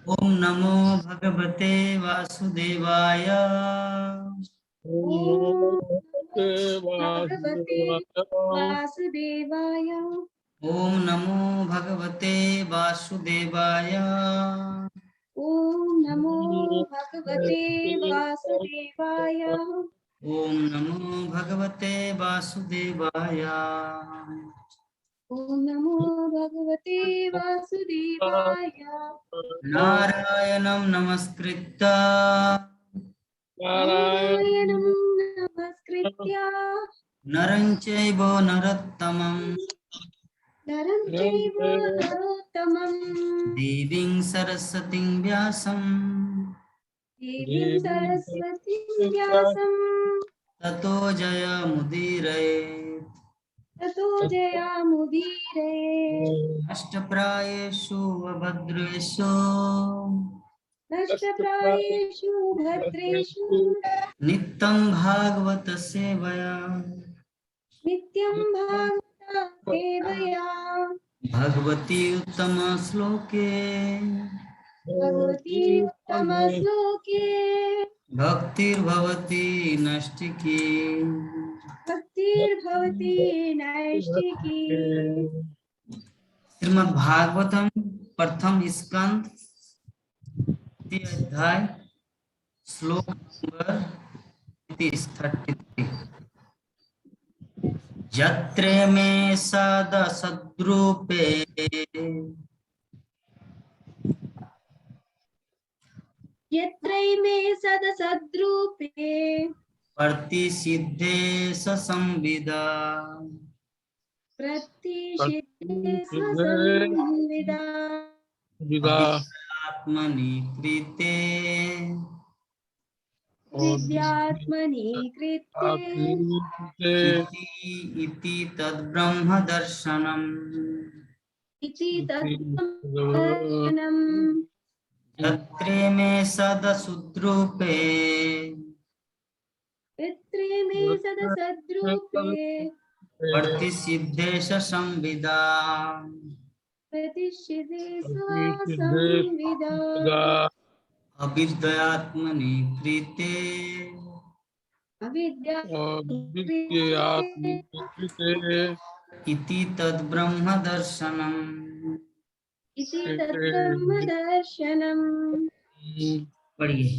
ओम नमो भगवते वासुदेवाय। ओम भगवते वासुदेवाय। ओम नमो भगवते वासुदेवाय। ओम नमो भगवते वासुदेवाय। ओम नमो भगवते वासुदेवाय। ओम नमो भगवते वासुदेवाय। नारायणं नमस्कृत्य नारायणं नमस्कृत्य नरं चैव नरोत्तमं नरं चैव नरोत्तमं देवीं सरस्वतीं व्यासं देवीं सरस्वतीं व्यासं ततो जयमुदीरये। ततो जयामुदीरये। अष्टप्रायेषु अभद्रेषु नष्टप्रायेषु भद्रेषु नित्यं भागवत सेवया नित्यं भागवता सेवया भगवती उत्तम श्लोके भगवती उत्तमश्लोके भक्तिर्भवती नष्टिकी। भक्तिर्भवती नैष्ठिकी। श्रीमद् भागवतम प्रथम स्कंद द्वितीय अध्याय श्लोक नंबर 33। यत्रे मे सदसद्रूपे यत्रैमे सदसद्रूपे प्रतिसिद्धे संविदा प्रतिषिद्धे स्वसंविदा आत्मनि कृते विद्यात्मनि कृते इति तद्ब्रह्म दर्शनम्। इति तद्दर्शनम्। यत्रे मे सदसुद्रूपे यत्रैमे सदसद्रूपे प्रतिसिद्धे संविदा प्रतिषिद्धे स्वसंविदा अविद्यात्मनि कृते अविद्यात्मकृते इति तद्ब्रह्म दर्शनम्। इति तद्ब्रह्मदर्शनम्। पढ़िए।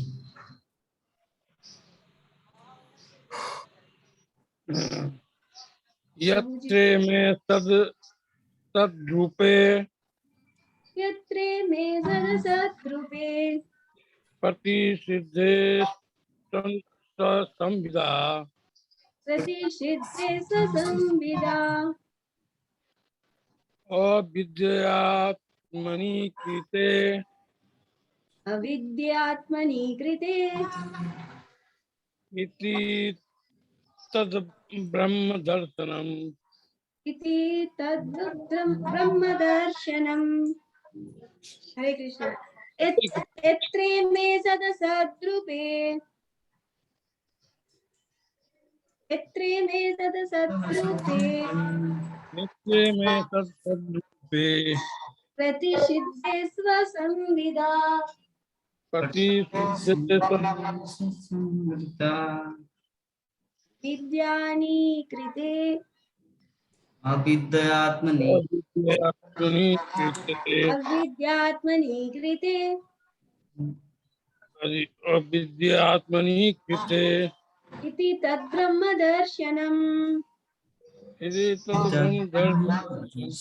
यत्रे में तद्रूपे यत्रे मे सदसद्रूपे प्रतिसिद्धे संविदा प्रतिषिद्धे स्वसंविदा अविद्यात्मनि कृते अविद्यात्मनि कृते इति तद् ब्रह्म दर्शनम्। इति ब्रह्मदर्शनम्। हरे कृष्ण। यत्रे मे सदसद्रूपे यत्रे मे सदसद्रूपे यत्रे में तद्रूपे प्रतिषिद्धे स्वसंविदा प्रतिसिद्धे विद्यानि कृते अविद्यात्मनि अविद्यात्मनि कृते अविद्यात्मनि कृते इति तद्ब्रह्मदर्शनम्। इति तद्ब्रह्म दर्शनम्।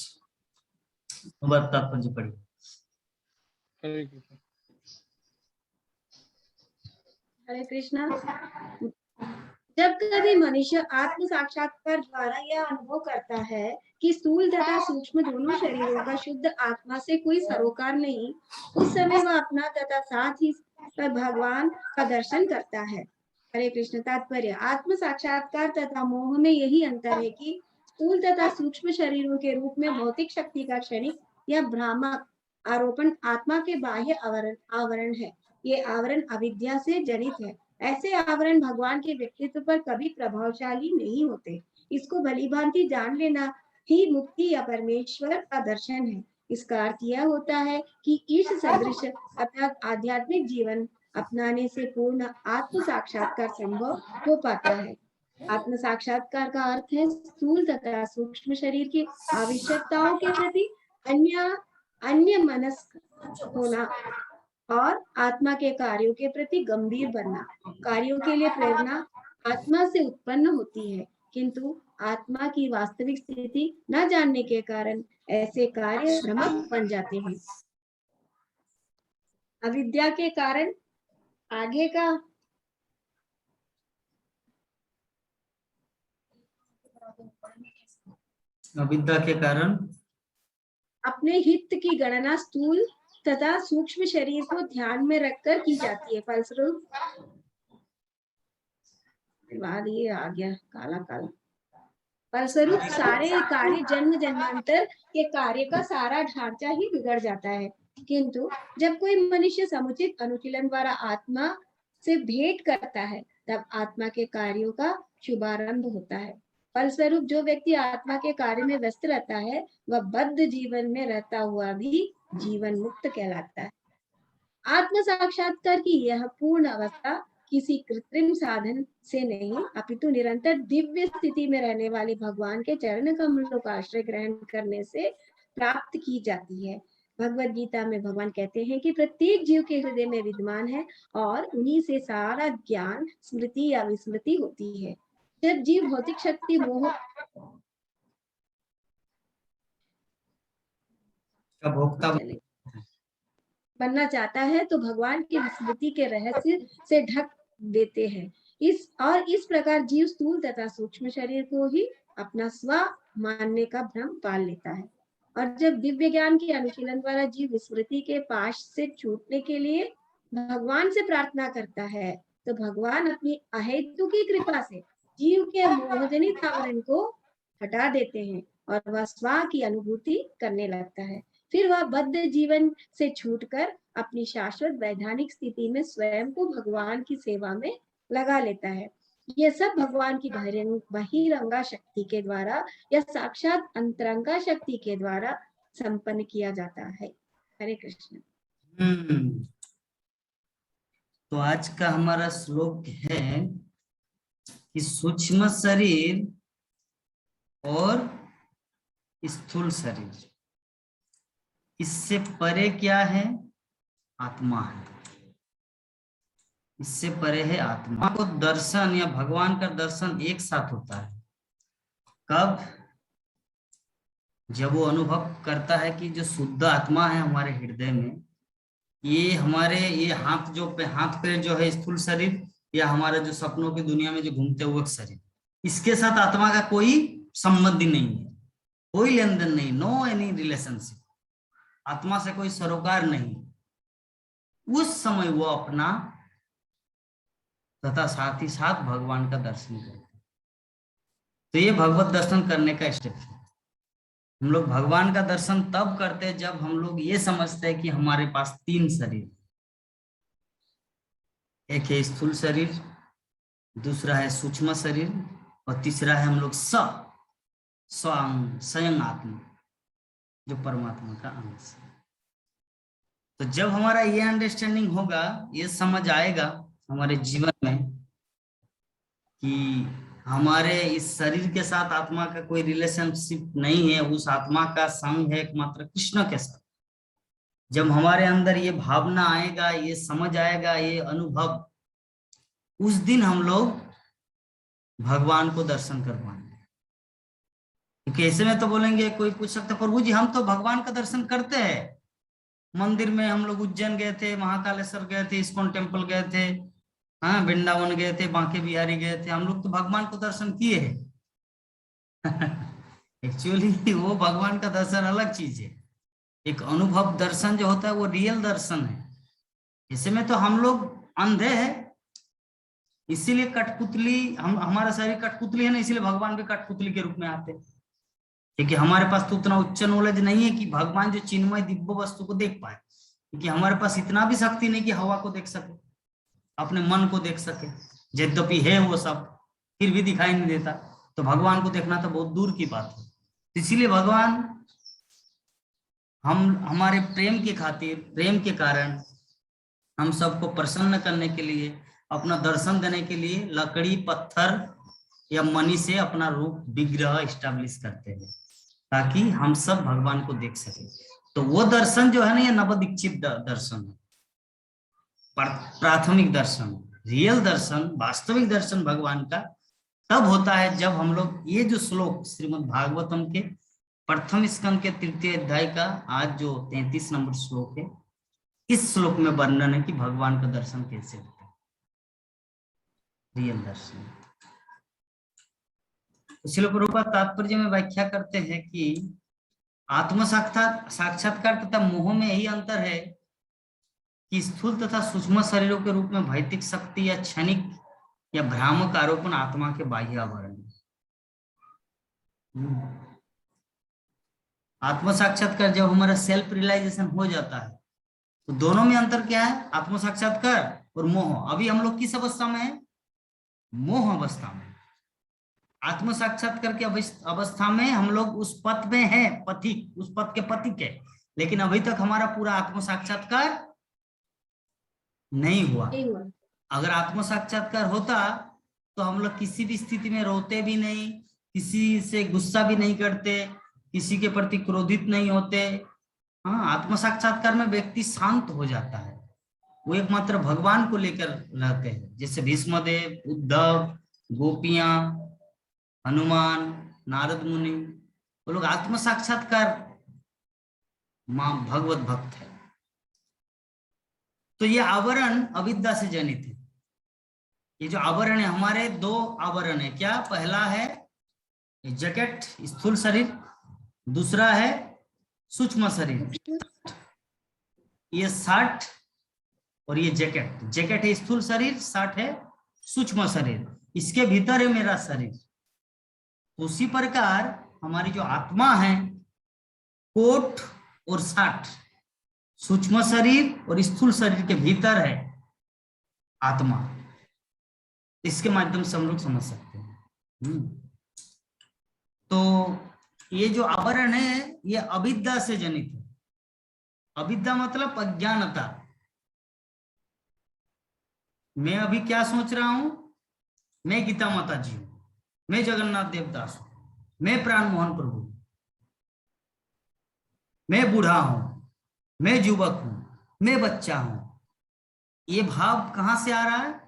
तात्पर्य पढ़िए। हरे कृष्ण। हरे कृष्णा। जब कभी मनुष्य आत्म साक्षात्कार द्वारा यह अनुभव करता है कि स्थूल तथा सूक्ष्म दोनों शरीरों का शुद्ध आत्मा से कोई सरोकार नहीं, उस समय वह अपना तथा साथ ही भगवान का दर्शन करता है। हरे कृष्ण। तात्पर्य। आत्म साक्षात्कार तथा मोह में यही अंतर है कि स्थूल तथा सूक्ष्म शरीरों के रूप में भौतिक शक्ति का क्षणिक या भ्रामक आरोपण आत्मा के बाह्य आवरण है। ये आवरण अविद्या से जनित है। ऐसे आवरण भगवान के व्यक्तित्व पर कभी प्रभावशाली नहीं होते। इसको भलीभांति जान लेना ही मुक्ति या परमेश्वर का दर्शन है। इसका अर्थ यह होता है कि इस सदृश अर्थात आध्यात्मिक जीवन अपनाने से पूर्ण आत्म साक्षात्कार संभव हो पाता है। आत्म साक्षात्कार का अर्थ है स्थूल तथा सूक्ष्म शरीर की आवश्यकताओं के प्रति अन्य मनस्क होना और आत्मा के कार्यों के प्रति गंभीर बनना। कार्यों के लिए प्रेरणा आत्मा से उत्पन्न होती है, किंतु आत्मा की वास्तविक स्थिति न जानने के कारण ऐसे कार्य भ्रमक बन जाते हैं। अविद्या के कारण आगे का अविद्या के कारण अपने हित की गणना स्थूल तथा सूक्ष्म शरीर को ध्यान में रखकर की जाती है। फलस्वरूप बाद ये आ गया काला काला। फलस्वरूप सारे कार्य जन्म जन्मांतर के कार्य का सारा ढांचा ही बिगड़ जाता है। किंतु जब कोई मनुष्य समुचित अनुशीलन द्वारा आत्मा से भेंट करता है, तब आत्मा के कार्यों का शुभारंभ होता है। फलस्वरूप जो व्यक्ति आत्मा के कार्य में व्यस्त रहता है, वह बद्ध जीवन में रहता हुआ भी जीवन मुक्त कहलाता है। आत्म साक्षात्कार की यह पूर्ण अवस्था किसी कृत्रिम साधन से नहीं, अपितु निरंतर दिव्य स्थिति में रहने वाले भगवान के चरण कमलों का आश्रय ग्रहण करने से प्राप्त की जाती है। भगवद गीता में भगवान कहते हैं कि प्रत्येक जीव के हृदय में विद्यमान है और उन्हीं से सारा ज्ञान, स्मृति या विस्मृति होती है। जब जीव भौतिक शक्ति मोह का भोक्ता बनना चाहता है, तो भगवान की विस्मृति के रहस्य से ढक देते हैं। इस प्रकार जीव स्थूल तथा सूक्ष्म शरीर को ही अपना स्व मानने का भ्रम पाल लेता है। और जब दिव्य ज्ञान के अनुशीलन द्वारा जीव विस्मृति के पाश से छूटने के लिए भगवान से प्रार्थना करता है, तो भगवान अपनी अहेतुकी कृपा से जीव के मोहजनित आवरण को हटा देते हैं और वह स्व की अनुभूति करने लगता है। फिर वह बद्ध जीवन से छूटकर अपनी शाश्वत वैधानिक स्थिति में स्वयं को भगवान की सेवा में लगा लेता है। यह सब भगवान की बहिरंगा शक्ति के द्वारा या साक्षात अंतरंगा शक्ति के द्वारा संपन्न किया जाता है। हरे कृष्ण। तो आज का हमारा श्लोक है कि सूक्ष्म शरीर और स्थूल शरीर, इससे परे क्या है? आत्मा है। इससे परे है आत्मा। को दर्शन या भगवान का दर्शन एक साथ होता है। कब? जब वो अनुभव करता है कि जो शुद्ध आत्मा है हमारे हृदय में, ये हमारे ये हाथ पैर जो है स्थूल शरीर, या हमारा जो सपनों की दुनिया में जो घूमते हुए शरीर, इसके साथ आत्मा का कोई संबंध नहीं है, कोई लेन देन नहीं, नो एनी रिलेशनशिप, आत्मा से कोई सरोकार नहीं। उस समय वो अपना तथा साथ ही साथ भगवान का दर्शन करते हैं। तो ये भगवत दर्शन करने का स्टेप है। हम लोग भगवान का दर्शन तब करते हैं जब हम लोग ये समझते हैं कि हमारे पास तीन शरीर, एक है स्थूल शरीर, दूसरा है सूक्ष्म शरीर, और तीसरा है हम लोग स्वयं आत्मा, जो परमात्मा का अंश है। तो जब हमारा ये अंडरस्टैंडिंग होगा, ये समझ आएगा हमारे जीवन में कि हमारे इस शरीर के साथ आत्मा का कोई रिलेशनशिप नहीं है, उस आत्मा का संग है एकमात्र कृष्ण के साथ। जब हमारे अंदर ये भावना आएगा, ये समझ आएगा, ये अनुभव, उस दिन हम लोग भगवान को दर्शन कर पाएंगे। क्योंकि ऐसे में तो बोलेंगे, कोई पूछ सकता प्रभु जी हम तो भगवान का दर्शन करते हैं, मंदिर में हम लोग उज्जैन गए थे, महाकालेश्वर गए थे, इस्कॉन टेम्पल गए थे, हाँ वृंदावन गए थे, बांके बिहारी गए थे, हम लोग तो भगवान को दर्शन किए हैं। एक्चुअली वो भगवान का दर्शन अलग चीज है। एक अनुभव दर्शन जो होता है वो रियल दर्शन है। इसमें तो हम लोग अंधे हैं, इसीलिए कठपुतली, हमारा शरीर कठपुतली है ना, इसीलिए भगवान भी कठपुतली के रूप में आते हैं। क्योंकि हमारे पास तो उतना उच्च नॉलेज नहीं है कि भगवान जो चिन्मय दिव्य वस्तु को देख पाए, क्योंकि हमारे पास इतना भी शक्ति नहीं कि हवा को देख सके, अपने मन को देख सके। यद्यपि है वो सब, फिर भी दिखाई नहीं देता। तो भगवान को देखना तो बहुत दूर की बात है। इसीलिए भगवान हम हमारे प्रेम के खातिर, प्रेम के कारण हम सबको प्रसन्न करने के लिए, अपना दर्शन देने के लिए लकड़ी, पत्थर या मणि से अपना रूप, विग्रह इस्टेब्लिश करते हैं ताकि हम सब भगवान को देख सके। तो वो दर्शन जो है ना, ये नवदीक्षित दर्शन है, प्राथमिक दर्शन, रियल दर्शन, वास्तविक दर्शन भगवान का तब होता है जब हम लोग ये जो श्लोक श्रीमद् भागवतम के प्रथम स्कंद के 3य अध्याय का आज जो 33 नंबर श्लोक है, इस श्लोक में वर्णन है कि भगवान का दर्शन कैसे होता है, रियल दर्शन। इसलिए प्रभुपाद तात्पर्य में व्याख्या करते हैं कि आत्म साक्षात्कार तथा मोह में यही अंतर है कि स्थूल तथा सूक्ष्म शरीरों के रूप में भौतिक शक्ति या क्षणिक या भ्रामक आरोपण आत्मा के बाह्य आवरण है। आत्म साक्षात्कार जब हमारा सेल्फ रियलाइजेशन हो जाता है तो दोनों में अंतर क्या है, आत्म साक्षात्कार और मोह। अभी हम लोग किस अवस्था में है, मोह अवस्था में। आत्म साक्षात्कार की अवस्था में हम लोग उस पथ में हैं, पथिक, उस पथ के पथिक है, लेकिन अभी तक हमारा पूरा आत्म साक्षात्कार नहीं हुआ। अगर आत्म साक्षात्कार होता तो हम लोग किसी भी स्थिति में रोते भी नहीं, किसी से गुस्सा भी नहीं करते, किसी के प्रति क्रोधित नहीं होते। हाँ, आत्म साक्षात्कार में व्यक्ति शांत हो जाता है, वो एकमात्र भगवान को लेकर रहते हैं। जैसे भीष्मदेव, उद्धव, गोपियां, हनुमान, नारद मुनि, वो लोग आत्म साक्षात्कार मां भगवत भक्त है। तो ये आवरण अविद्या से जनित है। ये जो आवरण है, हमारे 2 आवरण है। क्या? पहला है जैकेट, स्थूल शरीर, दूसरा है सूक्ष्म शरीर। ये 60 और ये जैकेट, जैकेट है स्थूल शरीर, 60 है सूक्ष्म शरीर, इसके भीतर है मेरा शरीर। उसी प्रकार हमारी जो आत्मा है, कोट और 60, सूक्ष्म शरीर और स्थूल शरीर के भीतर है आत्मा। इसके माध्यम से हम लोग समझ सकते हैं। तो ये जो आवरण है ये अविद्या से जनित है। अविद्या मतलब अज्ञानता। मैं अभी क्या सोच रहा हूं, मैं गीता माता जी हूं, मैं जगन्नाथ देवदास हूं, मैं प्राण मोहन प्रभु, मैं बूढ़ा हूं, मैं युवक हूं, मैं बच्चा हूं। ये भाव कहां से आ रहा है?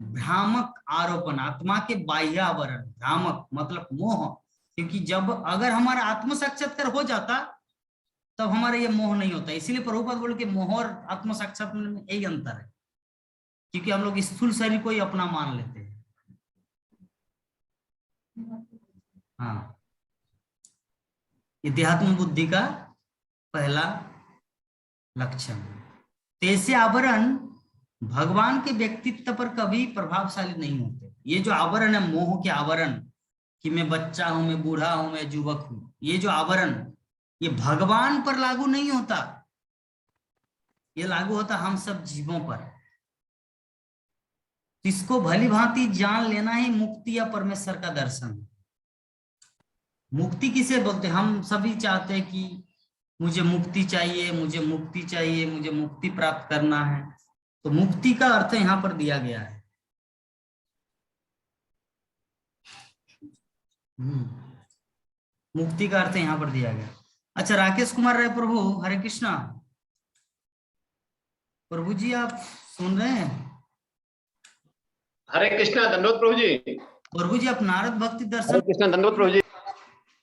भ्रामक आरोपण, आत्मा के बाह्य आवरण। भ्रामक मतलब मोह, क्योंकि जब अगर हमारा आत्म साक्षात्कार हो जाता तब हमारा ये मोह नहीं होता। इसीलिए प्रभुपाद बोले कि मोह और आत्म साक्षात्कार में यही अंतर है, क्योंकि हम लोग स्थूल शरीर को ही अपना मान लेते हैं। हाँ, ये देहात्म बुद्धि का पहला लक्षण है। ऐसे आवरण भगवान के व्यक्तित्व पर कभी प्रभावशाली नहीं होते। ये जो आवरण है, मोह के आवरण, कि मैं बच्चा हूं, मैं बूढ़ा हूं, मैं युवक हूं, ये जो आवरण, ये भगवान पर लागू नहीं होता, ये लागू होता हम सब जीवों पर। इसको भली भांति जान लेना ही मुक्ति या परमेश्वर का दर्शन है। मुक्ति किसे बोलते हैं? हम सभी चाहते हैं कि मुझे मुक्ति चाहिए, मुझे मुक्ति चाहिए, मुझे मुक्ति प्राप्त करना है। तो मुक्ति का अर्थ यहां पर दिया गया है। मुक्ति का अर्थ यहां पर दिया गया। अच्छा, राकेश कुमार राय प्रभु, हरे कृष्णा प्रभु जी, आप सुन रहे हैं? हरे कृष्णा, दंडोत प्रभु जी। प्रभु जी, आप नारद भक्ति दर्शन, हरे कृष्णा, दंडोत प्रभु जी।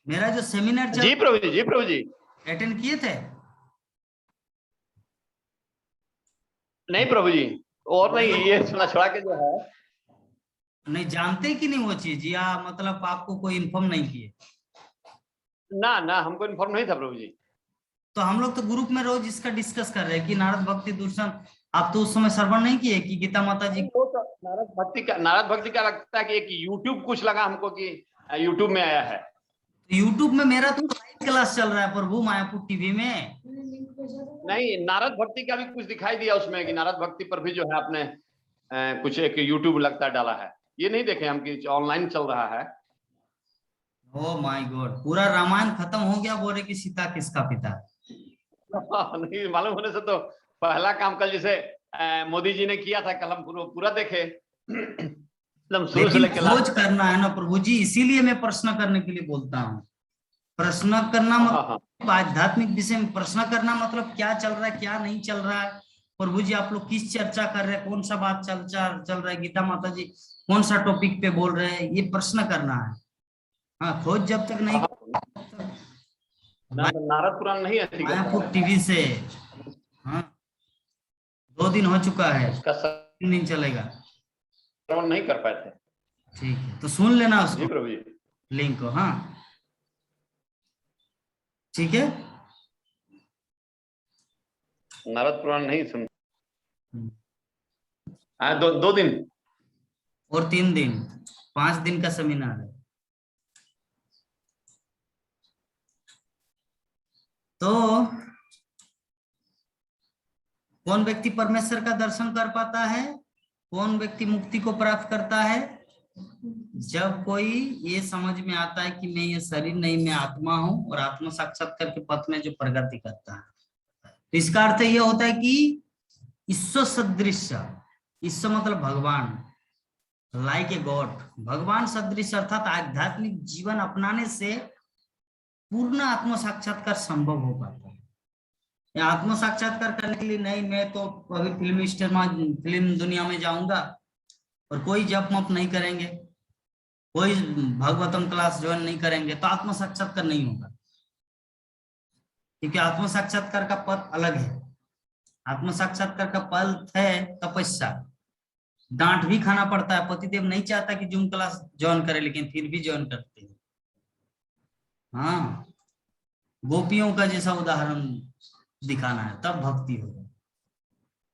मेरा जो सेमिनार जी प्रभु जी, जी प्रभु जी, अटेंड किए थे? नहीं प्रभु जी, और नहीं, ये सुना छोड़ा के जो है नहीं जानते कि नहीं वो चीज, या मतलब आपको कोई इन्फॉर्म नहीं किए? ना ना, हमको इन्फॉर्म नहीं था प्रभु जी। तो हम लोग तो ग्रुप में रोज इसका डिस्कस कर रहे हैं कि नारद भक्ति दर्शन, आप तो उस समय श्रवण नहीं किए कि गीता माता जी? वो तो नारद भक्ति का लगता है कि एक यूट्यूब कुछ लगा हमको कि यूट्यूब में आया है। यूट्यूब में मेरा तो लाइव क्लास चल रहा है प्रभु, मायापुर टीवी में। नहीं, नारद भक्ति का भी कुछ दिखाई दिया उसमें कि नारद भक्ति पर भी जो है आपने कुछ एक यूट्यूब लगता डाला है। ये नहीं देखे हम कि ऑनलाइन चल रहा है। ओ माय गॉड, पूरा रामायण खत्म हो गया, बोल रहे कि सीता किसका पिता। नहीं मालूम होने से तो पहला काम कल जैसे मोदी जी ने किया था, कल हम पूरा देखे एकदम शुरू से लेकिन लेकर खोज लास्ट तक। करना है ना प्रभु जी, इसीलिए मैं प्रश्न करने के लिए बोलता हूँ। प्रश्न करना हाँ, मतलब आध्यात्मिक विषय में प्रश्न करना मतलब क्या चल रहा है क्या नहीं चल रहा है। प्रभु जी आप लोग किस चर्चा कर रहे हैं, कौन सा बात चल रहा है, गीता माता जी कौन सा टॉपिक पे बोल रहे हैं, ये प्रश्न करना है। हाँ, खोज जब तक नहीं नारद पुराण नहीं अच्छी मायापुर टीवी से, हाँ 2 दिन हो चुका है, उसका 3 दिन चलेगा। श्रवण नहीं कर पाए थे। ठीक है, तो सुन लेना जी उसको, प्रभु जी। लिंक को। हाँ ठीक है। नारद पुराण नहीं सुन। हाँ, 2 दिन और 3 दिन, 5 दिन का सेमिनार है। तो कौन व्यक्ति परमेश्वर का दर्शन कर पाता है, कौन व्यक्ति मुक्ति को प्राप्त करता है, जब कोई ये समझ में आता है कि मैं ये शरीर नहीं, मैं आत्मा हूं, और आत्म साक्षात्कार के पथ में जो प्रगति करता है। तो इसका अर्थ ये होता है कि ईश्वर सदृश, ईश्वर मतलब भगवान, लाइक ए गॉड, भगवान सदृश अर्थात आध्यात्मिक जीवन अपनाने से पूर्ण आत्म साक्षात्कार संभव हो पाता है। आत्म साक्षात्कार करने के लिए नहीं, मैं तो अभी फिल्म दुनिया में जाऊंगा और कोई जप मप नहीं करेंगे, कोई भागवतम क्लास ज्वाइन नहीं करेंगे, तो आत्म साक्षात्कार नहीं होगा। क्योंकि आत्म साक्षात्कार का पथ अलग है। आत्म साक्षात्कार का पथ है तपस्या, डांट भी खाना पड़ता है। पतिदेव नहीं चाहता कि जूम क्लास ज्वाइन करे, लेकिन फिर भी ज्वाइन करते हैं। हाँ, गोपियों का जैसा उदाहरण दिखाना है, तब भक्ति होगा।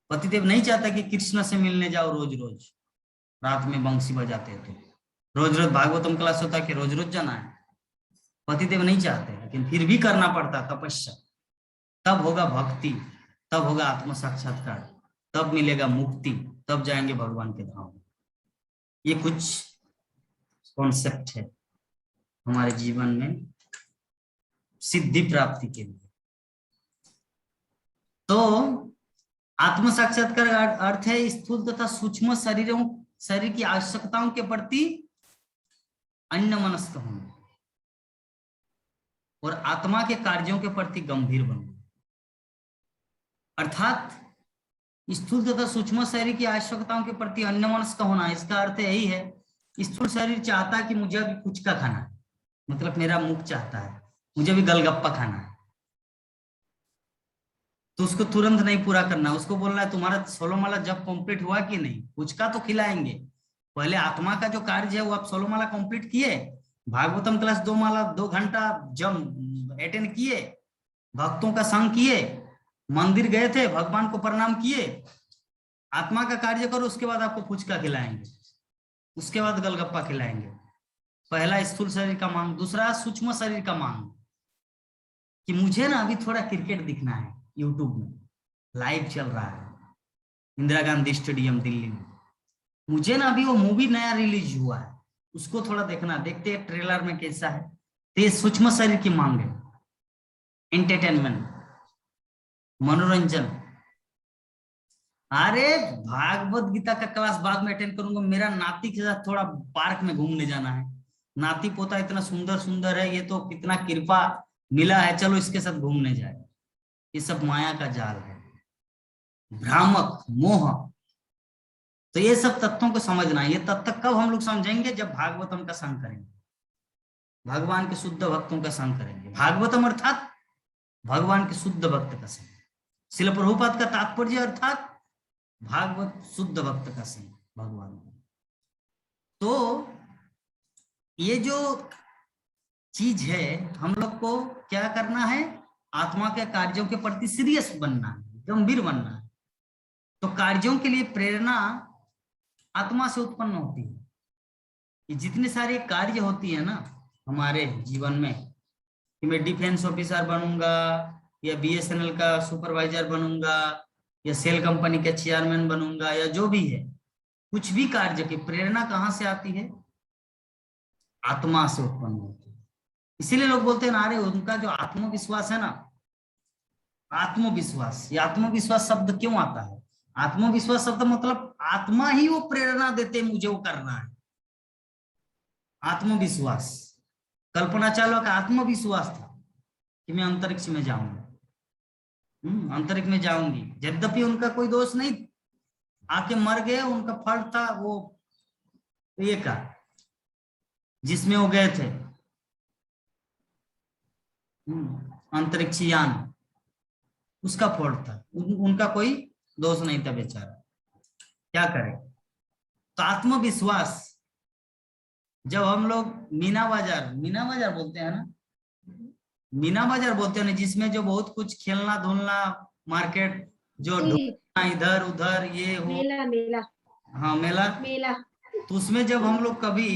पतिदेव नहीं चाहता कि कृष्ण से मिलने जाओ रोज रोज, रात में बंसी बजाते हैं तो रोज रोज भागवतम क्लास होता है कि रोज रोज जाना है, पतिदेव नहीं चाहते, लेकिन फिर भी करना पड़ता तपस्या। तब होगा भक्ति, तब होगा आत्म साक्षात्कार, तब मिलेगा मुक्ति, तब जाएंगे भगवान के धाम। ये कुछ कॉन्सेप्ट है हमारे जीवन में सिद्धि प्राप्ति के लिए। तो आत्म साक्षात्कार का अर्थ है स्थूल तथा सूक्ष्म शरीर की आवश्यकताओं के प्रति अन्यमनस्क होना और आत्मा के कार्यों के प्रति गंभीर बनना। अर्थात स्थूल तथा सूक्ष्म शरीर की आवश्यकताओं के प्रति अन्यमनस्क होना, इसका अर्थ यही है, स्थूल शरीर चाहता है कि मुझे अभी पुचका खाना है, मतलब मेरा मुख चाहता है मुझे भी गलगप्पा खाना है, तो उसको तुरंत नहीं पूरा करना, उसको बोलना है तुम्हारा 16 माला जब कंप्लीट हुआ कि नहीं, पुचका तो खिलाएंगे। पहले आत्मा का जो कार्य है वो आप 16 माला कंप्लीट किए, भागवतम क्लास 2 माला 2 घंटा जब अटेंड किए, भक्तों का संग किए, मंदिर गए थे, भगवान को प्रणाम किए, आत्मा का कार्य करो, उसके बाद आपको पुचका खिलाएंगे, उसके बाद गलगप्पा खिलाएंगे। पहला स्थूल शरीर का मांग। दूसरा सूक्ष्म शरीर का मांग, कि मुझे ना अभी थोड़ा क्रिकेट दिखना है, यूट्यूब में लाइव चल रहा है इंदिरा गांधी स्टेडियम दिल्ली में, मुझे ना अभी वो मूवी नया रिलीज हुआ है उसको थोड़ा देखना, देखते हैं ट्रेलर में कैसा है। तो ये सूक्ष्म शरीर की मांग है, एंटरटेनमेंट, मनोरंजन। अरे भागवत गीता का क्लास बाद में अटेंड करूंगा, मेरा नाती के साथ थोड़ा पार्क में घूमने जाना है, नाती पोता इतना सुंदर सुंदर है, ये तो कितना कृपा मिला है, चलो इसके साथ घूमने जाए। ये सब माया का जाल है, भ्रामक मोह। तो ये सब तत्वों को समझना है। ये तत्व कब हम लोग समझेंगे, जब भागवतम का संग करेंगे, भगवान के शुद्ध भक्तों का संग करेंगे। भागवतम अर्थात भगवान के शुद्ध भक्त का संग, शिल प्रभुपाद का तात्पर्य अर्थात भागवत शुद्ध भक्त का संग भगवान। तो ये जो चीज है, हम लोग को क्या करना है, आत्मा के कार्यों के प्रति सीरियस बनना है, गंभीर बनना है। तो कार्यों के लिए प्रेरणा आत्मा से उत्पन्न होती है। ये जितने सारे कार्य होती है ना हमारे जीवन में, कि मैं डिफेंस ऑफिसर बनूंगा, या बीएसएनएल का सुपरवाइजर बनूंगा, या सेल कंपनी का चेयरमैन बनूंगा, या जो भी है, कुछ भी कार्य की प्रेरणा कहाँ से आती है, आत्मा से उत्पन्न होती है। इसीलिए लोग बोलते हैं ना, अरे उनका जो आत्मविश्वास है ना, आत्मविश्वास, ये आत्मविश्वास शब्द क्यों आता है? आत्मविश्वास शब्द मतलब आत्मा ही वो प्रेरणा देते मुझे वो करना है। आत्मविश्वास, कल्पना चावला का आत्मविश्वास था कि मैं अंतरिक्ष में जाऊंगा, अंतरिक्ष में जाऊंगी, यद्यपि उनका कोई दोष नहीं, आके मर गए, उनका फल था वो ये का जिसमें वो गए थे अंतरिक्ष यान, उसका फॉल्ट था, उनका कोई दोष नहीं था बेचारा, क्या करे। तो आत्मविश्वास, जब हम लोग मीना बाजार बोलते हैं ना, मीना बाजार बोलते हैं ना, जिसमें जो बहुत कुछ खेलना धुलना, मार्केट जो ढूंढना इधर उधर ये हो, मेला मेला हाँ मेला, मेला। तो उसमें जब हम लोग कभी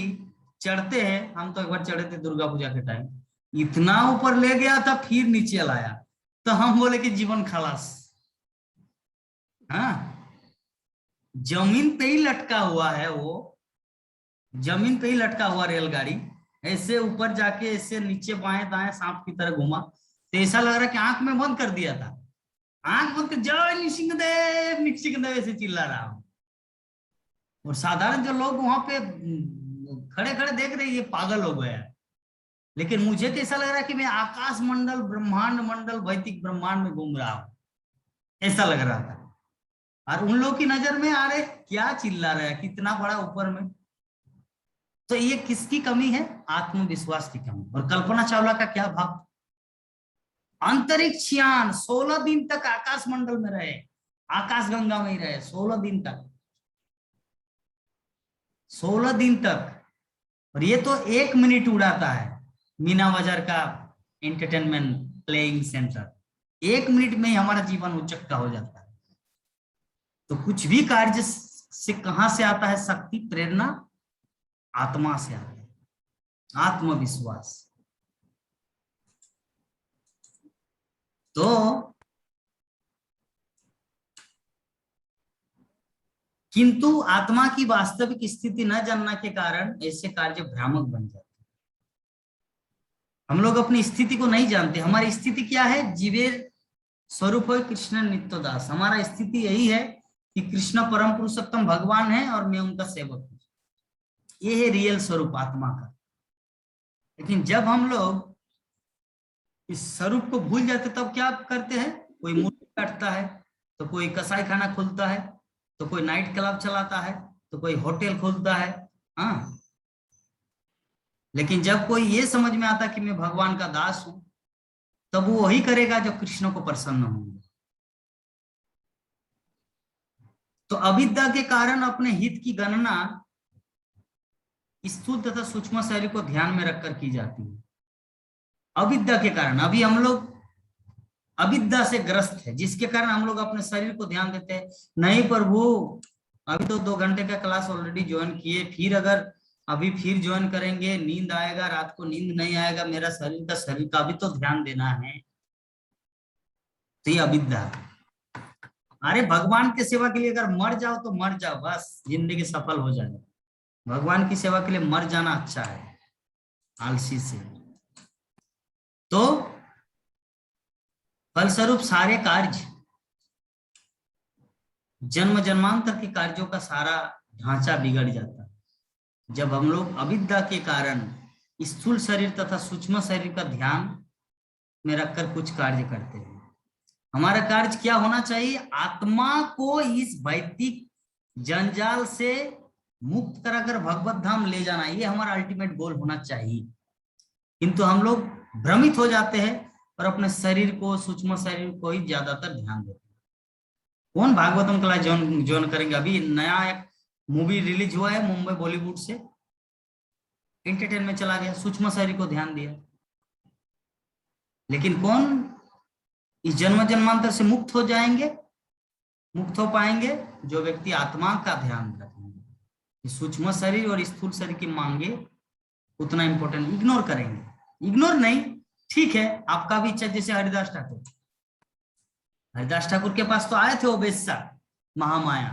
चढ़ते हैं, हम तो एक बार चढ़े थे दुर्गा पूजा के टाइम, इतना ऊपर ले गया था फिर नीचे लाया, तो हम बोले कि जीवन खलास। हाँ, जमीन पे ही लटका हुआ है वो, जमीन पे ही लटका हुआ रेलगाड़ी, ऐसे ऊपर जाके ऐसे नीचे बाएं दाएं सांप की तरह घुमा, तो ऐसा लग रहा कि आंख में बंद कर दिया था, आंख बंद कर जय निसिंहदेव ऐसे चिल्ला रहा हूं। और साधारण जो लोग वहां पे खड़े खड़े देख रहे, ये पागल हो गया, लेकिन मुझे तो ऐसा लग रहा है कि मैं आकाश मंडल, ब्रह्मांड मंडल, वैदिक ब्रह्मांड में घूम रहा हूं, ऐसा लग रहा था। और उन लोग की नजर में आ रहे क्या चिल्ला रहा है, कितना बड़ा ऊपर में। तो ये किसकी कमी है? आत्मविश्वास की कमी। और कल्पना चावला का क्या भाव, अंतरिक्ष यान 16 दिन तक आकाश मंडल में रहे, आकाश गंगा में ही रहे 16 दिन तक, 16 दिन तक। और ये तो 1 मिनट उड़ाता है मीना बाजार का एंटरटेनमेंट प्लेइंग सेंटर, 1 मिनट में ही हमारा जीवन उचक्का हो जाता है। तो कुछ भी कार्य से कहां से आता है शक्ति, प्रेरणा? आत्मा से आता है, आत्मविश्वास। तो किंतु आत्मा की वास्तविक स्थिति न जानने के कारण ऐसे कार्य भ्रामक बन जाते हैं। हम लोग अपनी स्थिति को नहीं जानते। हमारी स्थिति क्या है? जीवेर स्वरूप है कृष्ण नित्य दास। हमारा स्थिति यही है कि कृष्ण परम पुरुषोत्तम भगवान है और मैं उनका सेवक हूं। ये है रियल स्वरूप आत्मा का। लेकिन जब हम लोग इस स्वरूप को भूल जाते तब क्या करते हैं? कोई मूर्ति काटता है, तो कोई कसाई खाना खोलता है, तो कोई नाइट क्लब चलाता है, तो कोई होटल खोलता है। हाँ, लेकिन जब कोई ये समझ में आता कि मैं भगवान का दास हूं, तब वो वही करेगा जो कृष्ण को प्रसन्न होंगे। तो अविद्या के कारण अपने हित की गणना स्थूल तथा सूक्ष्म शरीर को ध्यान में रखकर की जाती है। अविद्या के कारण अभी हम लोग अविद्या से ग्रस्त है, जिसके कारण हम लोग अपने शरीर को ध्यान देते हैं। नहीं प्रभु, अभी तो 2 घंटे का क्लास ऑलरेडी ज्वाइन किए, फिर अगर अभी फिर ज्वाइन करेंगे, नींद आएगा, रात को नींद नहीं आएगा, मेरा शरीर का भी तो ध्यान देना है। तो ये अविद्या। अरे भगवान की सेवा के लिए अगर मर जाओ तो मर जाओ, बस जिंदगी सफल हो जाए। भगवान की सेवा के लिए मर जाना अच्छा है आलसी से। तो फलस्वरूप सारे कार्य, जन्म जन्मांतर के कार्यों का सारा ढांचा बिगड़ जाता है जब हम लोग अविद्या के कारण स्थूल शरीर तथा सूक्ष्म शरीर का ध्यान में रखकर कुछ कार्य करते हैं। हमारा कार्य क्या होना चाहिए? आत्मा को इस भौतिक जंजाल से मुक्त कराकर भगवत धाम ले जाना, ये हमारा अल्टीमेट गोल होना चाहिए। किंतु हम लोग भ्रमित हो जाते हैं और अपने शरीर को, सूक्ष्म शरीर को ही ज्यादातर ध्यान देते हैं। कौन भागवतम क्लास ज्वाइन करेंगे? अभी नया एक मूवी रिलीज हुआ है मुंबई बॉलीवुड से, एंटरटेनमेंट चला गया, सूक्ष्म शरीर को ध्यान दिया। लेकिन कौन इस जन्म जन्मांतर से मुक्त हो जाएंगे, मुक्त हो पाएंगे? जो व्यक्ति आत्मा का ध्यान रखेंगे। सूक्ष्म शरीर और स्थूल शरीर की मांगे उतना इंपॉर्टेंट इग्नोर करेंगे। इग्नोर नहीं, ठीक है, आपका भी इच्छा। जैसे हरिदास ठाकुर के पास तो आए थे वो बेस्सा महामाया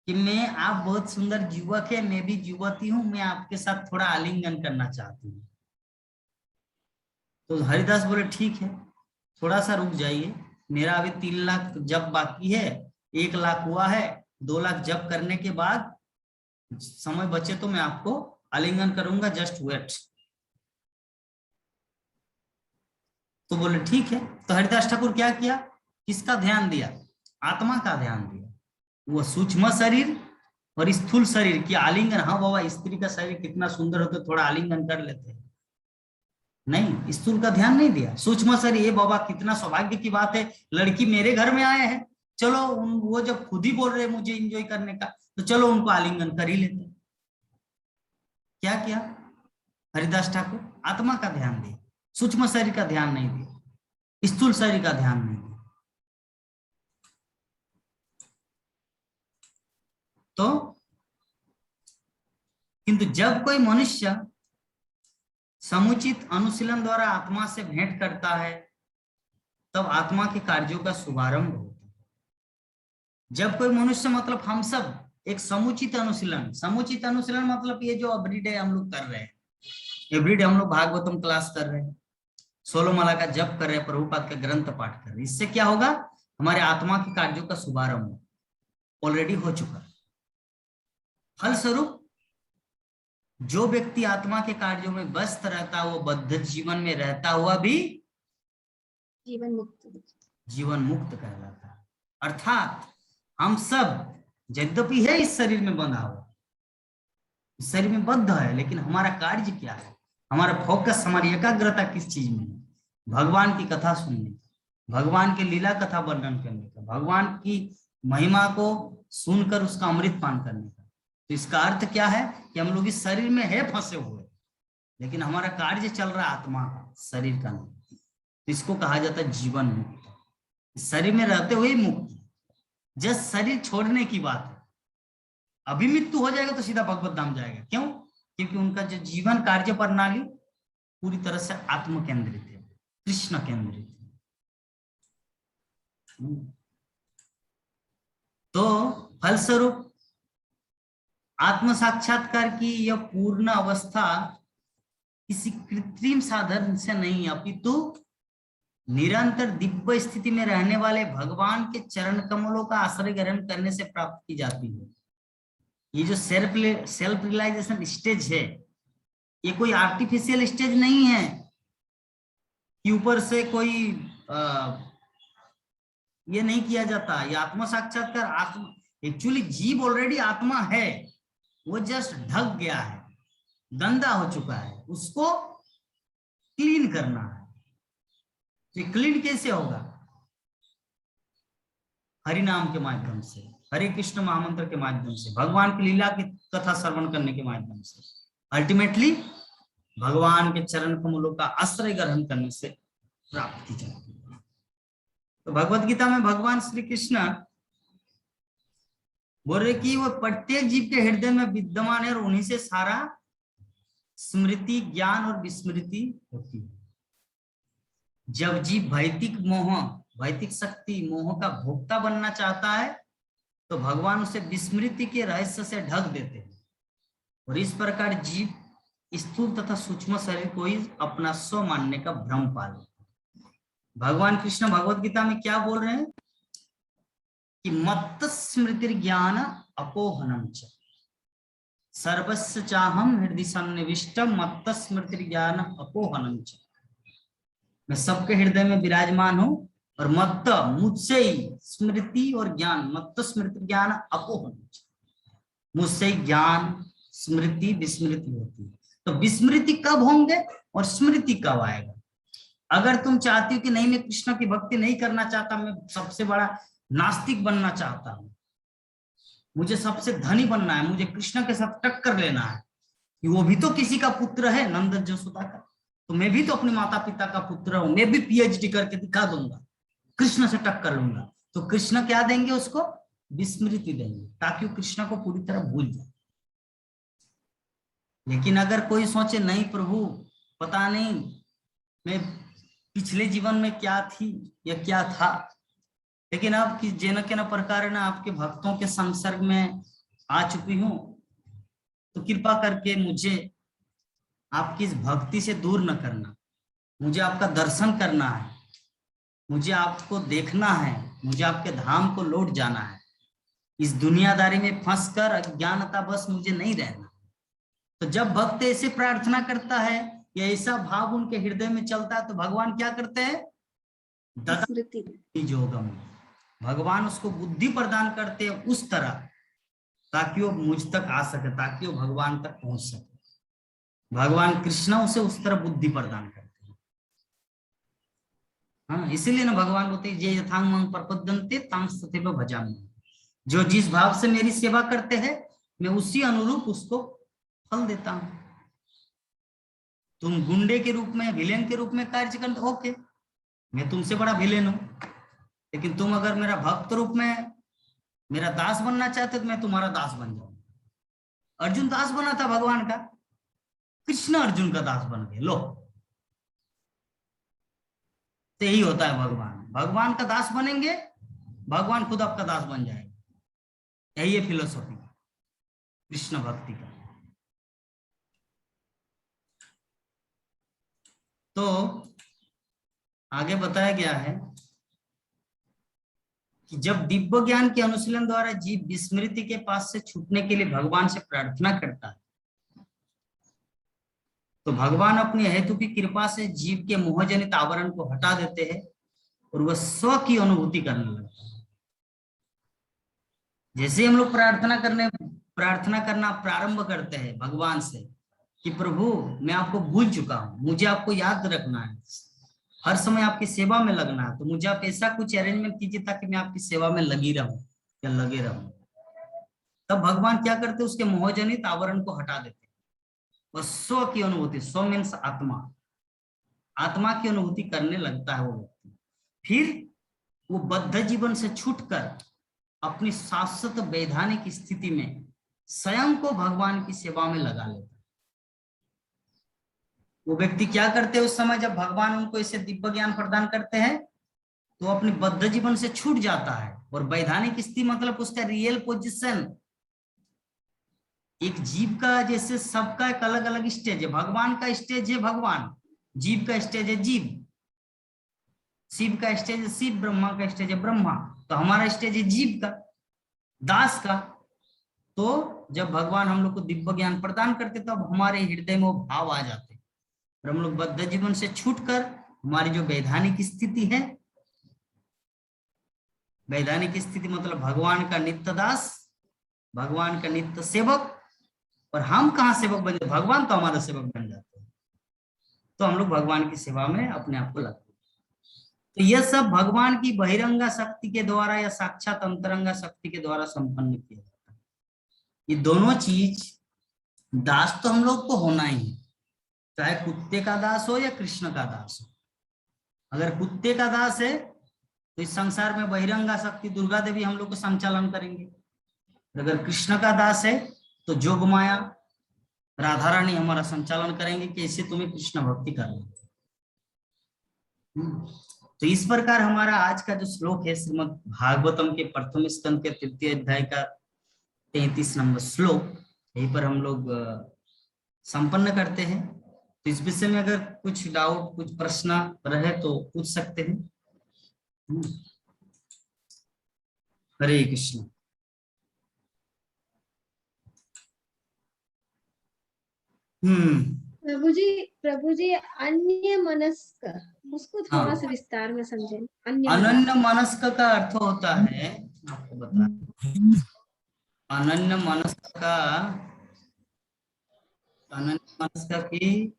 कि मैं, आप बहुत सुंदर युवक है, मैं भी युवती हूं, मैं आपके साथ थोड़ा आलिंगन करना चाहती हूँ। तो हरिदास बोले ठीक है, थोड़ा सा रुक जाइए, मेरा अभी 3 लाख जब बाकी है, 1 लाख हुआ है, 2 लाख जब करने के बाद समय बचे तो मैं आपको आलिंगन करूंगा, जस्ट वेट। तो बोले ठीक है। तो हरिदास ठाकुर क्या किया, किसका ध्यान दिया, आत्मा का ध्यान दिया। वो सूक्ष्म शरीर और स्थूल शरीर की आलिंगन, हाँ बाबा स्त्री का शरीर कितना सुंदर होता, थोड़ा आलिंगन कर लेते, नहीं स्थूल का ध्यान नहीं दिया। सूक्ष्म शरीर, ये बाबा कितना सौभाग्य की बात है, लड़की मेरे घर में आए हैं, चलो वो जब खुद ही बोल रहे मुझे एंजॉय करने का, तो चलो उनको आलिंगन कर ही लेते। क्या किया हरिदास ठाकुर, आत्मा का ध्यान दिया, सूक्ष्म शरीर का ध्यान नहीं दिया, स्थूल शरीर का ध्यान नहीं दिया। तो किंतु जब कोई मनुष्य समुचित अनुशीलन द्वारा आत्मा से भेंट करता है, तब आत्मा के कार्यों का शुभारंभ होता है। जब कोई मनुष्य, मतलब हम सब एक समुचित अनुशीलन, समुचित अनुशीलन मतलब ये जो एवरीडे हम लोग कर रहे हैं, एवरीडे हम लोग भागवतम क्लास कर रहे हैं, 16 माला का जप कर रहे हैं, प्रभुपाद का ग्रंथ पाठ कर रहे हैं, इससे क्या होगा, हमारे आत्मा के कार्यों का शुभारंभ ऑलरेडी हो चुका है। फलस्वरूप जो व्यक्ति आत्मा के कार्यों में व्यस्त रहता है, वो बद्ध जीवन में रहता हुआ भी जीवन मुक्त कहलाता है। अर्थात हम सब यद्यपि है इस शरीर में बंधा हुआ, इस शरीर में बद्ध है, लेकिन हमारा कार्य क्या है, हमारा फोकस, हमारी एकाग्रता किस चीज में है, भगवान की कथा सुनने का, भगवान के लीला कथा वर्णन करने का, भगवान की महिमा को सुनकर उसका अमृत पान करने का। तो इसका अर्थ क्या है कि हम लोग इस शरीर में है फंसे हुए, लेकिन हमारा कार्य चल रहा है आत्मा का, शरीर का नहीं। तो इसको कहा जाता है जीवन मुक्त। शरीर में रहते हुए मुक्त, जस्ट शरीर छोड़ने की बात है। अभी मृत्यु हो जाएगा तो सीधा भगवत धाम जाएगा, क्यों, क्योंकि उनका जो जीवन कार्य प्रणाली पूरी तरह से आत्म केंद्रित है, कृष्ण केंद्रित है। तो फलस्वरूप आत्म साक्षात्कार की यह पूर्ण अवस्था किसी कृत्रिम साधन से नहीं, अपितु निरंतर दिव्य स्थिति में रहने वाले भगवान के चरण कमलों का आश्रय ग्रहण करने से प्राप्त की जाती है। ये जो सेल्फ रियलाइजेशन स्टेज है, ये कोई आर्टिफिशियल स्टेज नहीं है कि ऊपर से कोई ये नहीं किया जाता। ये आत्म साक्षात्कार, आत्मा एक्चुअली जीव ऑलरेडी आत्मा है, वो जस्ट ढक गया है, गंदा हो चुका है, उसको क्लीन करना है। तो क्लीन कैसे होगा, हरि नाम के माध्यम से, हरे कृष्ण महामंत्र के माध्यम से, भगवान की लीला की कथा श्रवण करने के माध्यम से, अल्टीमेटली भगवान के चरण कमलों का आश्रय ग्रहण करने से प्राप्त की जाती है। तो भगवत गीता में भगवान श्री कृष्ण बोल रहे कि वो प्रत्येक जीव के हृदय में विद्यमान है और उन्हीं से सारा स्मृति, ज्ञान और विस्मृति होती है। जब जीव भौतिक मोह, भौतिक शक्ति, मोह का भोक्ता बनना चाहता है, तो भगवान उसे विस्मृति के रहस्य से ढक देते हैं और इस प्रकार जीव स्थूल तथा सूक्ष्म शरीर को ही अपना स्व मानने का भ्रम पाले। भगवान कृष्ण भगवत गीता में क्या बोल रहे हैं कि मत्त स्मृति ज्ञान अपोहनम च सर्वस्य चाहम हृदय सन्निविष्टम मत्त स्मृति ज्ञान अपोहनम च। मैं सबके हृदय में विराजमान हूं और मत्त, मुझसे ही स्मृति और ज्ञान, मत्त स्मृति ज्ञान अपोहनम च, मुझसे ज्ञान, स्मृति, विस्मृति होती है। तो विस्मृति कब होंगे और स्मृति कब आएगा? अगर तुम चाहती हो कि नहीं मैं कृष्ण की भक्ति नहीं करना चाहता, मैं सबसे बड़ा नास्तिक बनना चाहता हूं, मुझे सबसे धनी बनना है, मुझे कृष्ण के साथ टक्कर लेना है, कि वो भी तो किसी का पुत्र है, नंद जसोदा का, तो मैं भी तो अपने माता पिता का पुत्र हूं, मैं भी पीएचडी करके दिखा दूंगा, कृष्ण से टक्कर लूंगा। तो कृष्ण क्या देंगे उसको? विस्मृति देंगे, ताकि वो कृष्ण को पूरी तरह भूल जाए। लेकिन अगर कोई सोचे नहीं प्रभु पता नहीं मैं पिछले जीवन में क्या थी या क्या था, लेकिन अब कि जेन के न प्रकार न आपके भक्तों के संसर्ग में आ चुकी हूं, तो कृपा करके मुझे आपकी इस भक्ति से दूर न करना, मुझे आपका दर्शन करना है, मुझे आपको देखना है, मुझे आपके धाम को लौट जाना है। इस दुनियादारी में फंसकर अज्ञानता बस मुझे नहीं रहना। तो जब भक्त ऐसे प्रार्थना करता है या ऐसा भाव उनके हृदय में चलता है तो भगवान क्या करते हैं? स्मृति जोगम, भगवान उसको बुद्धि प्रदान करते हैं उस तरह, ताकि वो मुझ तक आ सके, ताकि वो भगवान तक पहुंच सके। भगवान कृष्ण उसे उस तरह बुद्धि प्रदान करते हैं। हाँ, इसीलिए ना भगवान बोलते हैं जे यथांग मंग प्रपद्यन्ते तांग तथैव भजामि। जो जिस भाव से मेरी सेवा करते हैं मैं उसी अनुरूप उसको फल देता हूं। तुम गुंडे के रूप में, विलेन के रूप में कार्य करते, ओके, मैं तुमसे बड़ा विलेन हूं, लेकिन तुम अगर मेरा भक्त रूप में मेरा दास बनना चाहते तो मैं तुम्हारा दास बन जाऊंगा। अर्जुन दास बना था भगवान का, कृष्ण अर्जुन का दास बन गए। लो, तो यही होता है भगवान, भगवान का दास बनेंगे, भगवान खुद आपका दास बन जाएगा। यही है फिलोसॉफी कृष्ण भक्ति का। तो आगे बताया गया है कि जब दिव्य ज्ञान के अनुशीलन द्वारा जीव विस्मृति के पास से छूटने के लिए भगवान से प्रार्थना करता है, तो भगवान अपनी हेतु की कृपा से जीव के मोहजनित आवरण को हटा देते हैं और वह स्व की अनुभूति करने लगता है। जैसे हम लोग प्रार्थना करना प्रारंभ करते हैं भगवान से कि प्रभु मैं आपको भूल चुका हूं, मुझे आपको याद रखना है, हर समय आपकी सेवा में लगना है, तो मुझे आप ऐसा कुछ अरेंजमेंट कीजिए ताकि मैं आपकी सेवा में लगी रहूं या लगे रहूं। तब भगवान क्या करते, उसके मोहजनित आवरण को हटा देते और स्व की अनुभूति, स्व मीन्स आत्मा, आत्मा की अनुभूति करने लगता है वो व्यक्ति। फिर वो बद्ध जीवन से छूटकर अपनी शाश्वत वैधानिक स्थिति में स्वयं को भगवान की सेवा में लगा लेता है। वो व्यक्ति क्या करते हैं उस समय जब भगवान उनको इसे दिव्य ज्ञान प्रदान करते हैं, तो अपने बद्ध जीवन से छूट जाता है। और वैधानिक स्थिति मतलब उसका रियल पोजीशन। एक जीव का जैसे सबका एक अलग अलग स्टेज है, भगवान का स्टेज है भगवान, जीव का स्टेज है जीव, शिव का स्टेज है शिव, ब्रह्मा का स्टेज है ब्रह्मा। तो हमारा स्टेज है जीव का, दास का। तो जब भगवान हम लोग को दिव्य ज्ञान प्रदान करते तब तो हमारे हृदय में वो भाव आ जाते और हम लोग बद्ध जीवन से छूटकर हमारी जो वैधानिक स्थिति है, वैधानिक स्थिति मतलब भगवान का नित्य दास, भगवान का नित्य सेवक। और हम कहाँ सेवक बन जाते, भगवान तो हमारा सेवक बन जाते हैं। तो हम लोग भगवान की सेवा में अपने आप को लगते हैं। तो यह सब भगवान की बहिरंगा शक्ति के द्वारा या साक्षात अंतरंगा शक्ति के द्वारा संपन्न किया जाता है। ये दोनों चीज, दास तो हम लोग को होना ही है, चाहे कुत्ते का दास हो या कृष्ण का दास हो। अगर कुत्ते का दास है तो इस संसार में बहिरंगा शक्ति दुर्गा देवी हम लोग को संचालन करेंगे। अगर कृष्ण का दास है तो जोग माया राधा रानी हमारा संचालन करेंगे कि इससे तुम्हें कृष्ण भक्ति करनी। तो इस प्रकार हमारा आज का जो श्लोक है श्रीमद् भागवतम के प्रथम स्कंद के 3 अध्याय का 33 नंबर श्लोक, यहीं पर हम लोग संपन्न करते हैं। तो इस विषय में अगर कुछ डाउट, कुछ प्रश्न रहे तो पूछ सकते हैं। हरे कृष्ण। प्रभु जी अन्य मनस्क, उसको थोड़ा सा विस्तार में समझें। अनन्य मनस्क का अर्थ होता है, आपको बता, अनन्य मनस्क की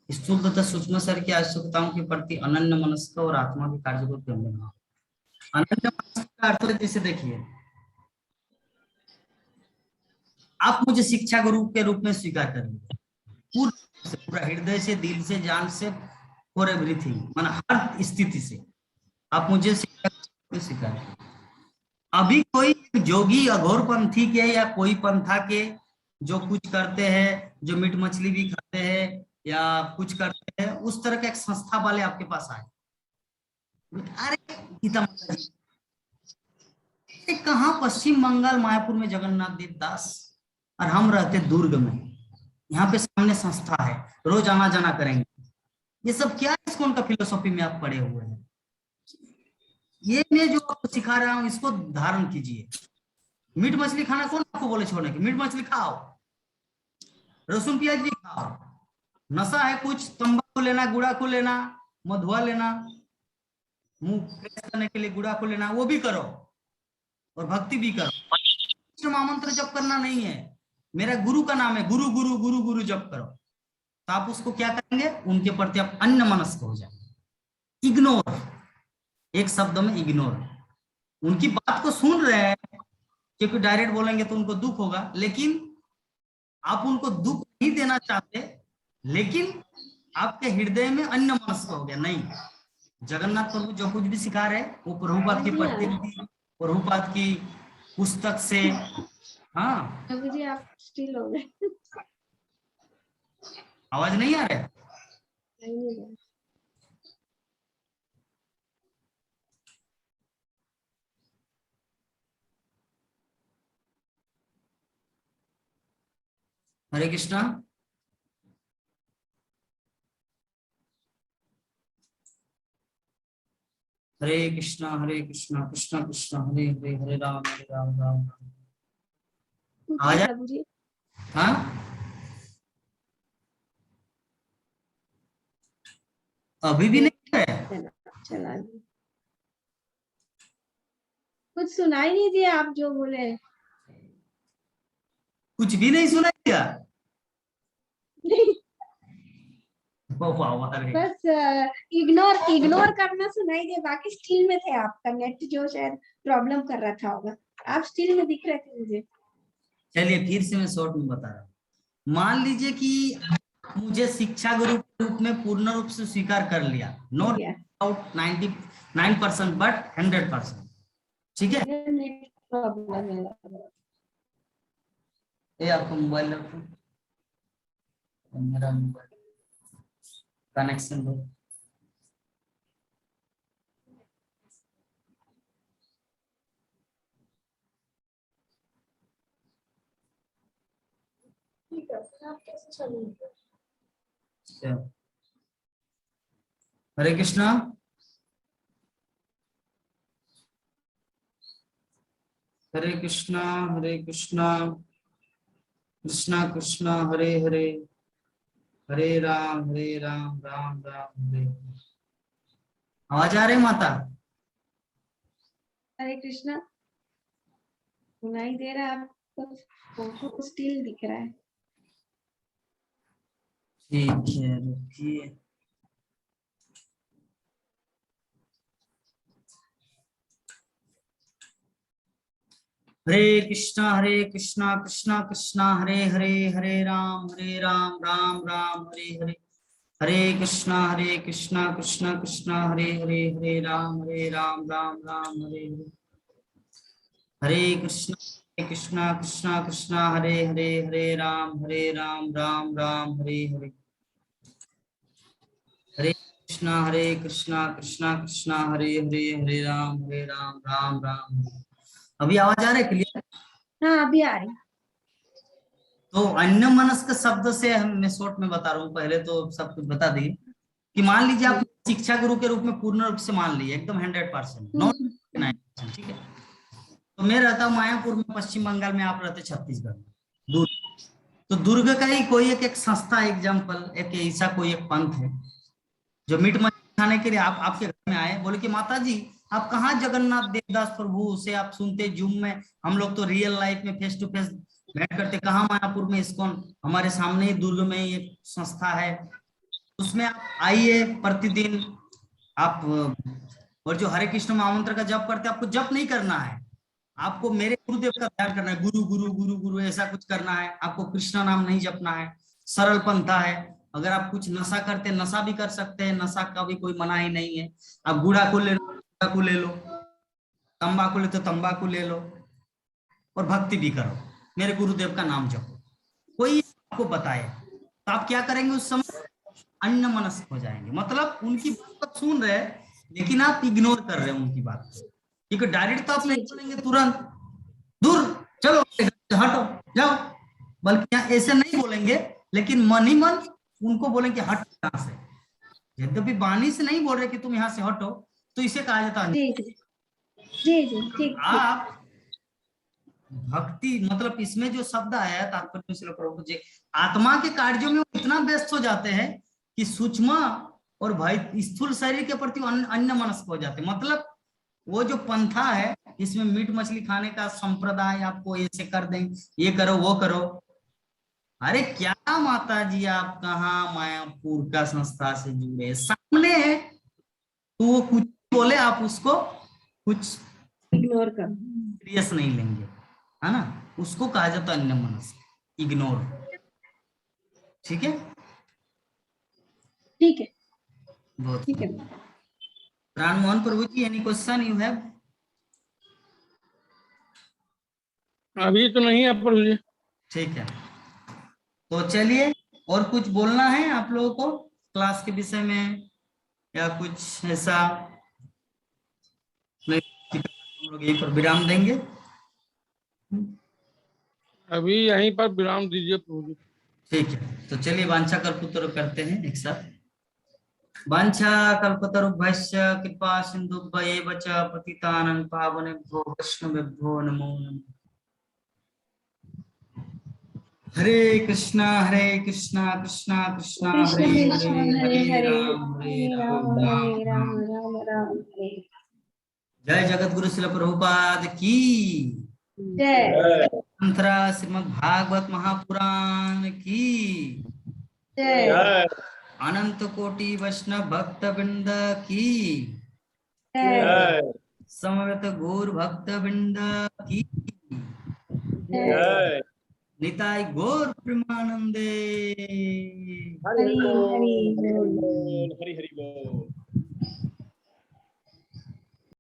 स्थूल तथा सूक्ष्म शरीर की आवश्यकताओं के प्रति अनन्य मनस्क और आत्मा के कार्य को ध्यान देना। अनन्य मनस्क का अर्थ जैसे देखिए, आप मुझे शिक्षा गुरु के रूप में स्वीकार कर लीजिए, पूरा हृदय से, दिल से, जान से, फॉर एवरीथिंग, माना हर स्थिति से आप मुझे स्वीकार कीजिए। अभी कोई जोगी अघोर पंथी के या कोई पंथा के जो कुछ करते हैं, जो मीट मछली भी खाते हैं या कुछ करते हैं, उस तरह के एक संस्था वाले आपके पास आए, अरे गीता माता जी कहाँ, पश्चिम बंगाल मायापुर में जगन्नाथ देव दास, और हम रहते दुर्ग में, यहाँ पे सामने संस्था है, रोज आना जाना करेंगे, ये सब क्या इस्कॉन का फिलोसॉफी में आप पढ़े हुए हैं? ये मैं जो आपको सिखा रहा हूँ इसको धारण कीजिए। मीट मछली खाना कौन आपको बोले छोड़ने की? मीट मछली खाओ, लहसुन प्याज भी खाओ। नशा है कुछ, तंबाकू लेना, गुड़ाखू लेना, मधुआ लेना, मुंह फ्रेश करने के लिए गुड़ाखू लेना, वो भी करो और भक्ति भी करो। कृष्ण महामंत्र जप करना नहीं है, मेरा गुरु का नाम है, गुरु गुरु गुरु गुरु जप करो। तो आप उसको क्या करेंगे? उनके प्रति आप अन्यमनस्क हो जाएंगे। इग्नोर, एक शब्द में इग्नोर। उनकी बात को सुन रहे हैं, क्योंकि डायरेक्ट बोलेंगे तो उनको दुख होगा, लेकिन आप उनको दुख नहीं देना चाहते, लेकिन आपके हृदय में अन्यमनस्क हो गया। नहीं, जगन्नाथ प्रभु जो कुछ भी सिखा रहे वो प्रभुपाद की प्रतिनिधि, प्रभुपाद की पुस्तक से। हाँ, प्रभु जी आप स्टिल हो गए। आवाज नहीं आ रहा है? नहीं है। हरे कृष्णा। हरे कृष्णा कृष्णा कृष्णा हरे हरे, हरे राम राम राम। पूछिए प्रभु जी। हाँ, अभी भी नहीं है? चला कुछ सुनाई नहीं दिया आप जो बोले। कुछ भी नहीं सुनाई दिया? नहीं, वाह, अरे बस इग्नोर करना सुनाई दिया, बाकी स्टिल में थे। आपका नेट जो शायद प्रॉब्लम कर रहा था होगा, आप स्टिल में दिख रहे थे मुझे। चलिए फिर से मैं शॉर्ट में बता रहा हूँ। मान लीजिए कि मुझे शिक्षा गुरु के रूप में पूर्ण रूप से स्वीकार कर लिया, नॉट अबाउट 99% बट 100%। ठीक है, नेट प्रॉब्लम है। ये आपको मोबाइल रखो, मेरा मोबाइल कनेक्शन दो। हरे कृष्णा। हरे कृष्णा कृष्णा कृष्णा हरे हरे, हरे राम राम राम हरे। आवाज आ रही माता? हरे कृष्णा सुनाई दे रहा है आपको? फोटो स्टिल दिख रहा है। ठीक है, रुकिए। हरे कृष्णा कृष्णा कृष्णा हरे हरे, हरे राम राम राम हरे हरे, हरे कृष्णा कृष्णा कृष्णा हरे हरे, हरे राम राम राम हरे हरे, हरे कृष्णा कृष्णा कृष्णा हरे हरे, हरे राम राम राम हरे हरे, हरे कृष्णा कृष्णा कृष्णा हरे हरे, हरे राम राम राम। अभी आवाज आ रहा है क्लियर? हाँ अभी आ रही। तो अन्यमनस्क शब्द से मैं शॉर्ट में बता रहा हूँ, पहले तो सब कुछ बता दिए कि मान लीजिए आप शिक्षा गुरु के रूप में पूर्ण रूप से मान लिए, एकदम 100%, नॉट 99%। ठीक है, तो मैं रहता हूँ मायापुर में, पश्चिम बंगाल में, आप रहते छत्तीसगढ़ में, दूर। तो दुर्ग का ही कोई एक संस्था, एग्जाम्पल, एक ऐसा कोई एक पंथ है जो मीट मछली खाने के लिए आपके घर में आए, बोले कि माता जी आप कहाँ जगन्नाथ देवदास प्रभु से आप सुनते जूम में, हम लोग तो रियल लाइफ में फेस टू फेस भेंट करते, कहाँ मायापुर में इस्कॉन, हमारे सामने ही दुर्ग में ये संस्था है, उसमें आप आइए प्रतिदिन आप। और जो हरे कृष्ण महामंत्र का जप करते हैं, आपको जप नहीं करना है, आपको मेरे गुरुदेव का ध्यान करना है, गुरु गुरु गुरु गुरु ऐसा कुछ करना है, आपको कृष्णा नाम नहीं जपना है, सरल पंथा है। अगर आप कुछ नशा करते, नशा भी कर सकते हैं, नशा का भी कोई मनाही नहीं है। आप गुड़ाखू ले लो, गुड़ाखू ले लो, तंबाकू ले तो तंबाकू ले लो, और भक्ति भी करो, मेरे गुरुदेव का नाम जपो, कोई आपको बताए तो आप क्या करेंगे? उस समय अन्यमनस्क हो जाएंगे, मतलब उनकी बात सुन रहे लेकिन आप इग्नोर कर रहे हैं उनकी बात को, क्योंकि डायरेक्ट तो आप नहीं बोलेंगे तुरंत दूर चलो हटो जाओ, बल्कि यहाँ ऐसे नहीं बोलेंगे, लेकिन मन ही मन उनको बोलेंगे हट यहाँ से, यद्यपि वाणी से नहीं बोल रहे कि तुम यहाँ से हटो, तो इसे कहा जाता है। जी जी जी जी ठीक। आप भक्ति मतलब इसमें जो शब्द आया तात्पर्य श्रील प्रभु जी, आत्मा के कार्यों में वो इतना व्यस्त हो जाते हैं कि सूक्ष्म और भाई स्थूल शरीर के प्रति अन्य मनस्क हो जाते हैं। मतलब वो जो पंथा है, इसमें मीट मछली खाने का संप्रदाय, आपको ऐसे कर दें, ये करो वो करो। अरे क्या माता जी, आप कहाँ मायापुर का संस्था से जुड़े, सामने है तो वो कुछ बोले आप उसको कुछ इग्नोर कर। सीरियस नहीं लेंगे, है ना, उसको कहा जाता है अन्य मनस्क, इग्नोर। ठीक है, ठीक है बहुत ठीक है। राम मोहन प्रभु जी, एनी क्वेश्चन यू हैव? अभी तो नहीं है प्रभु जी। ठीक है, तो चलिए, और कुछ बोलना है आप लोगों को क्लास के विषय में, या कुछ ऐसा? नहीं, हम लोग यहीं पर विराम देंगे। अभी यहीं पर विराम दीजिए प्रभु जी। ठीक है, तो चलिए वांछा कल्पतरु करते हैं एक साथ। वांछा कल्पतरुभ्यश्च कृपा सिन्धुभ्येव च पतितानां पावनेभ्यो वैष्णवेभ्यो नमो नमः। हरे कृष्णा कृष्णा कृष्णा कृष्ण हरे कृष्ण हरे, हरे हरे हरे राम हरे राम हरे राम राम राम हरे। जय जगत गुरु श्रील प्रभुपाद की जय मंत्रा, श्रीमद् भागवत महापुराण की जय अनंत कोटि वैष्णव भक्त वृंद की जय समवेत गौर भक्त वृंद की जय। निताई गौर प्रेमानंदे। हरि हरि बोल। हरि हरि बोल।